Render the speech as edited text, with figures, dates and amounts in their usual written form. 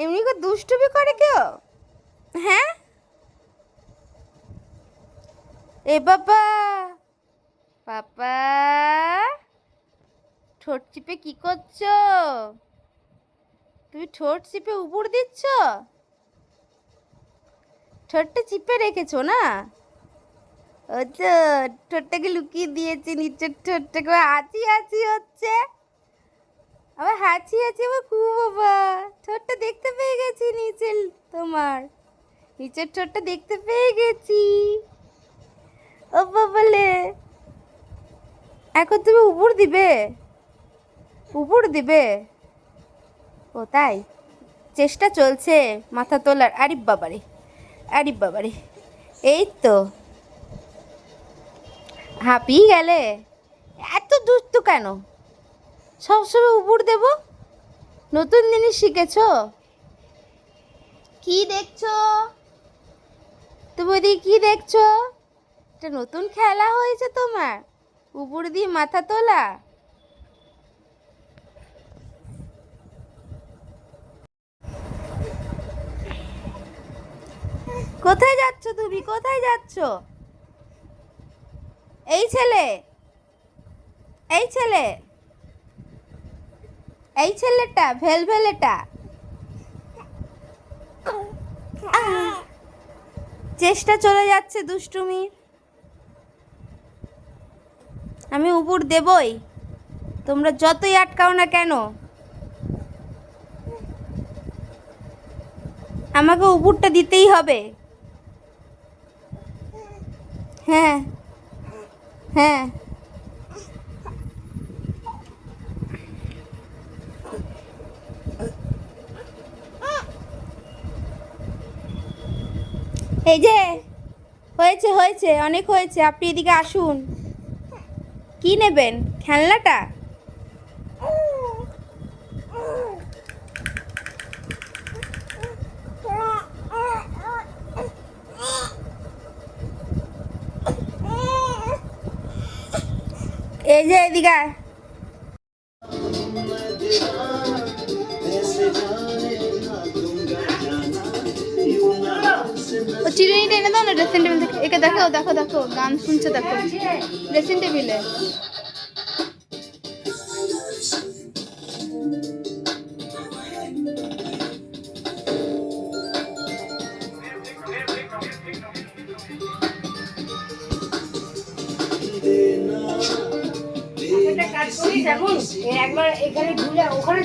এমনি করে দুষ্টুমি করে কেউ? হ্যাঁ, এ বাবা, পাপা, ঠোঁট চিপে কি করছো? তুমি ঠোঁট চিপে উপর দিচ্ছ? ঠোঁটটা চিপে রেখেছো না? ও তো, ঠোঁটটাকে লুকিয়ে দিয়েছে, নিচের ঠোঁটটাকে হাঁচি হাঁচি হচ্ছে। আবার হাঁচি হাঁচি আবার খুব, বাবা ঠোঁটটা দেখতে পেয়ে গেছি নিচের, তোমার নিচের ঠোঁটটা দেখতে পেয়ে গেছি। ও বাবালে, এখন তুমি উপর দিবে? উপর দিবে? ও তাই, চেষ্টা চলছে মাথা তোলার। আরে বাবারে, আরে বাবারে, এই তো হাঁপিয়ে গেলে। এত দুষ্টু কেন? সবসময় উপর দেব? নতুন জিনিস শিখেছো? কি দেখছো তুমি ওদিকে? কি দেখছো? এটা নতুন খেলা হয়েছে তোমার, উপর দিয়ে মাথা তোলা? কোথায় যাচ্ছ তুমি? কোথায় যাচ্ছ? এই ছেলে, এই ছেলে, এই ছেলেটা ভেলভেলেটা, চেষ্টা চলে যাচ্ছে দুষ্টুমি। আমি উপর দেবই, তোমরা যতই আটকাও না কেন। আমাকে উপরটা দিতেই হবে। হ্যাঁ, হ্যাঁ, এই যে হয়েছে, হয়েছে, অনেক হয়েছে। আপনি এদিকে আসুন। কি নেবেন? খেলনাটা? এই যে এদিকে আয়। ও চিরুনিটা এনে দাও না ড্রেসিং টেবিল থেকে। একে দেখো, দেখো, দেখো, গান শুনছে, দেখো ড্রেসিং টেবিলে। একটা কাজ করিস এখন, একবার এখানে ঘুরে ওখানে